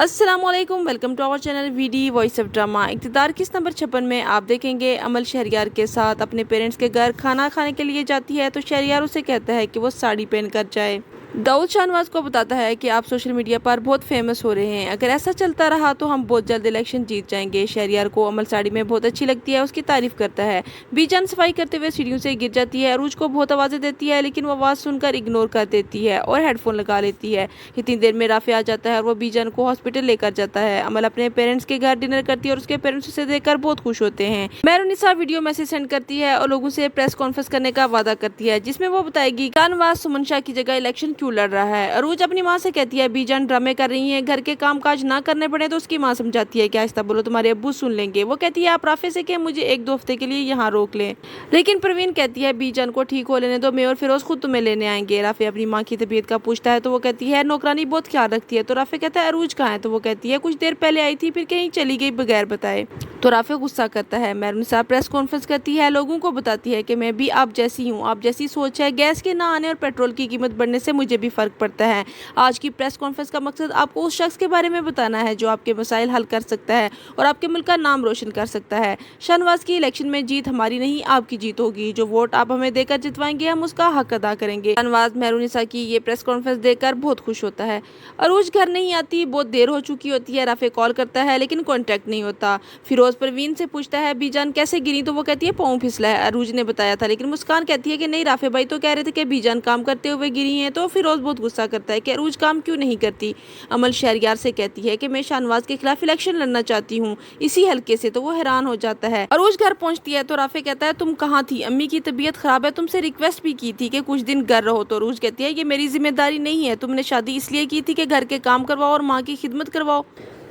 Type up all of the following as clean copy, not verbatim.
अस्सलामुअलैकुम, welcome to our channel VD voice of drama. Iqtidar किस्त number 56 में आप देखेंगे अमल शहरयार के साथ अपने पेरेंट्स के घर खाना खाने के लिए जाती है तो शहरयार उसे कहता है कि वो साड़ी पहन कर जाए। दाऊद शाहनवाज को बताता है कि आप सोशल मीडिया पर बहुत फेमस हो रहे हैं, अगर ऐसा चलता रहा तो हम बहुत जल्द इलेक्शन जीत जाएंगे। शहरयार को अमल साड़ी में बहुत अच्छी लगती है, उसकी तारीफ करता है। बीजान सफाई करते हुए सीढ़ियों से गिर जाती है। अरूज को बहुत आवाज़ें देती है लेकिन वो आवाज़ सुनकर इग्नोर कर देती है और हेडफोन लगा लेती है। इतनी देर में राफे आ जाता है और वो बीजान को हॉस्पिटल लेकर जाता है। अमल अपने पेरेंट्स के घर डिनर करती है और उसके पेरेंट्स उसे देखकर बहुत खुश होते हैं। मेहरुनिसा वीडियो मैसेज सेंड करती है और लोगों से प्रेस कॉन्फ्रेंस करने का वादा करती है जिसमें वो बताएगी शाहनवाज सुमन शाह की जगह इलेक्शन क्यों लड़ रहा है। अरूज अपनी माँ से कहती है बीजान ड्रामे कर रही है, घर के काम काज ना करने पड़े तो उसकी माँ समझाती है कि आहिस्ता बोलो तुम्हारे अब्बू सुन लेंगे। वो कहती है आप राफे से कि मुझे 1-2 हफ्ते के लिए यहाँ रोक लें, लेकिन प्रवीण कहती है बीजान को ठीक हो लेने दो, मैं और फिरोज खुद तुम्हें लेने आएंगे। राफे अपनी माँ की तबीयत का पूछता है तो वो कहती है नौकरानी बहुत ख्याल रखती है। तो राफे कहता है अरूज कहाँ है, तो वो कहती है कुछ देर पहले आई थी फिर कहीं चली गई बगैर बताए। तो राफे गुस्सा करता है। मेहरुनिसा प्रेस कॉन्फ्रेंस करती है, लोगों को बताती है कि मैं भी आप जैसी हूँ, आप जैसी सोच है। गैस के ना आने और पेट्रोल की कीमत बढ़ने से मुझे भी फर्क पड़ता है। आज की प्रेस कॉन्फ्रेंस का मकसद आपको उस शख्स के बारे में बताना है जो आपके मसाइल हल कर सकता है और आपके मुल्क का नाम रोशन कर सकता है। शाहनवाज की इलेक्शन में जीत हमारी नहीं आपकी जीत होगी, जो वोट आप हमें देकर जितवाएंगे हम उसका हक अदा करेंगे। शाहनवाज मेहरुनिसा की ये प्रेस कॉन्फ्रेंस देखकर बहुत खुश होता है। अरूज घर नहीं आती, बहुत देर हो चुकी होती है। राफे कॉल करता है लेकिन कॉन्टेक्ट नहीं होता। फिरोज परवीन से पूछता है बीजान कैसे गिरी, तो वो कहती है पाँव फिसला है, अरूज ने बताया था। लेकिन मुस्कान कहती है कि नहीं राफे भाई तो कह रहे थे कि बीजान काम करते हुए गिरी है। तो फिरोज बहुत गुस्सा करता है कि अरूज काम क्यों नहीं करती। अमल शहरयार से कहती है कि मैं शाहनवाज के खिलाफ इलेक्शन लड़ना चाहती हूँ इसी हल्के से। तो वो हैरान हो जाता है। अरूज घर पहुंचती है तो राफे कहता है तुम कहाँ थी, अम्मी की तबीयत खराब है, तुमसे रिक्वेस्ट भी की थी कि कुछ दिन घर रहो। तो अरूज कहती है ये मेरी जिम्मेदारी नहीं है, तुमने शादी इसलिए की थी कि घर के काम करवाओ और माँ की खिदमत करवाओ,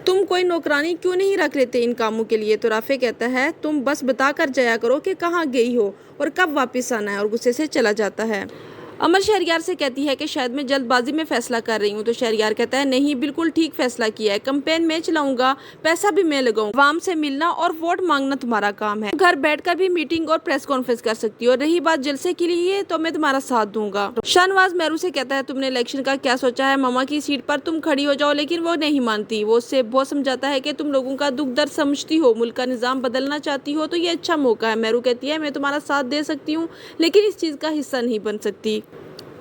तुम कोई नौकरानी क्यों नहीं रख लेते इन कामों के लिए। तो राफे कहता है तुम बस बता कर जाया करो कि कहाँ गई हो और कब वापस आना है, और गुस्से से चला जाता है। अमल शहरयार से कहती है कि शायद मैं जल्दबाजी में फैसला कर रही हूँ। तो शहरयार कहता है नहीं, बिल्कुल ठीक फैसला किया है, कैंपेन मैं चलाऊंगा, पैसा भी मैं लगाऊंगा, आवाम से मिलना और वोट मांगना तुम्हारा काम है, घर बैठकर भी मीटिंग और प्रेस कॉन्फ्रेंस कर सकती हो, रही बात जलसे के लिए तो मैं तुम्हारा साथ दूंगा। शाहनवाज मेहरू से कहता है तुमने इलेक्शन का क्या सोचा है, मामा की सीट पर तुम खड़ी हो जाओ, लेकिन वो नहीं मानती। वो उससे बहुत समझाता है कि तुम लोगों का दुख दर्द समझती हो, मुल्क का निजाम बदलना चाहती हो तो ये अच्छा मौका है। मेहरू कहती है मैं तुम्हारा साथ दे सकती हूँ लेकिन इस चीज का हिस्सा नहीं बन सकती।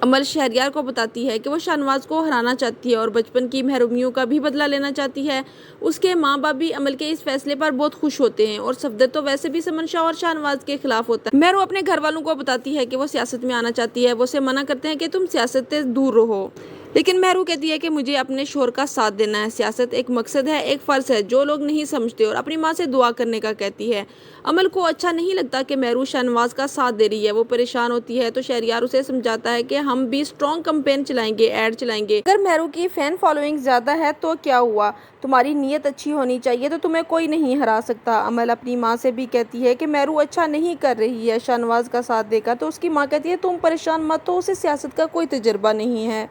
अमल शहरयार को बताती है कि वो शाहनवाज को हराना चाहती है और बचपन की महरूमियों का भी बदला लेना चाहती है। उसके माँ बाप भी अमल के इस फैसले पर बहुत खुश होते हैं और सफदर तो वैसे भी समन शाह और शाहनवाज के खिलाफ होता है। मेहरू अपने घर वालों को बताती है कि वो सियासत में आना चाहती है। वो उसे मना करते हैं कि तुम सियासत से दूर रहो, लेकिन मेहरू कहती है कि मुझे अपने शोहर का साथ देना है, सियासत एक मकसद है, एक फ़र्ज है जो लोग नहीं समझते, और अपनी माँ से दुआ करने का कहती है। अमल को अच्छा नहीं लगता कि मेहरू शाहनवाज का साथ दे रही है, वो परेशान होती है। तो शहरयार उसे समझाता है कि हम भी स्ट्रॉन्ग कैंपेन चलाएंगे, ऐड चलाएंगे, अगर मेहरू की फैन फॉलोइंग ज़्यादा है तो क्या हुआ, तुम्हारी नीयत अच्छी होनी चाहिए तो तुम्हें कोई नहीं हरा सकता। अमल अपनी माँ से भी कहती है कि मेहरू अच्छा नहीं कर रही है शाहनवाज का साथ देकर। तो उसकी माँ कहती है तुम परेशान मत हो, उसे सियासत का कोई तजर्बा नहीं है।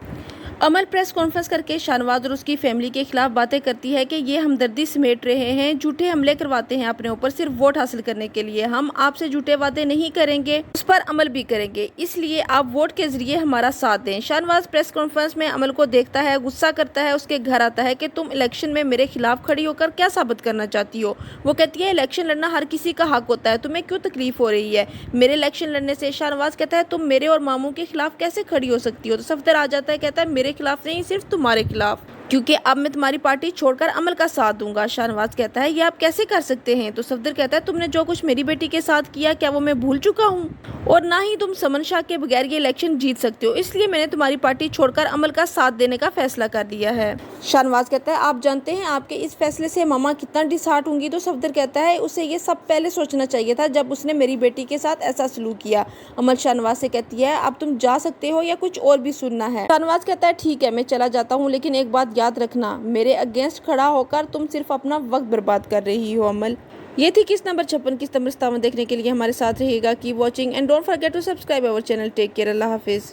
अमल प्रेस कॉन्फ्रेंस करके शाहनवाज और उसकी फैमिली के खिलाफ बातें करती है कि ये हमदर्दी समेट रहे हैं, झूठे हमले करवाते हैं अपने ऊपर सिर्फ वोट हासिल करने के लिए। हम आपसे झूठे वादे नहीं करेंगे, उस पर अमल भी करेंगे, इसलिए आप वोट के जरिए हमारा साथ दें। शाहनवाज प्रेस कॉन्फ्रेंस में अमल को देखता है, गुस्सा करता है, उसके घर आता है कि तुम इलेक्शन में मेरे खिलाफ खड़ी होकर क्या साबित करना चाहती हो। वो कहती है इलेक्शन लड़ना हर किसी का हक होता है, तुम्हें क्यों तकलीफ हो रही है मेरे इलेक्शन लड़ने से। शाहनवाज कहता है तुम मेरे और मामू के खिलाफ कैसे खड़ी हो सकती हो। तो सफदर आ जाता है, कहता है मेरे खिलाफ नहीं, सिर्फ तुम्हारे खिलाफ, क्योंकि अब मैं तुम्हारी पार्टी छोड़कर अमल का साथ दूंगा। शाहनवाज कहता है ये आप कैसे कर सकते हैं। तो सफदर कहता है तुमने जो कुछ मेरी बेटी के साथ किया क्या वो मैं भूल चुका हूँ, और ना ही तुम समन शाह के बगैर ये इलेक्शन जीत सकते हो, इसलिए मैंने तुम्हारी पार्टी छोड़कर अमल का साथ देने का फैसला कर लिया है। शाहनवाज कहता है आप जानते हैं आपके इस फैसले से मामा कितना डिसहार्ट होंगी। तो सफदर कहता है उसे ये सब पहले सोचना चाहिए था जब उसने मेरी बेटी के साथ ऐसा सलूक किया। अमल शाहनवाज से कहती है अब तुम जा सकते हो या कुछ और भी सुनना है। शाहनवाज कहता है ठीक है मैं चला जाता हूँ, लेकिन एक बात याद रखना, मेरे अगेंस्ट खड़ा होकर तुम सिर्फ अपना वक्त बर्बाद कर रही हो। अमल ये थी किस्त नंबर 56। किस्त नंबर 57 देखने के लिए हमारे साथ रहिएगा। Keep watching and don't forget to subscribe our channel. Take care, अल्लाह हाफिज।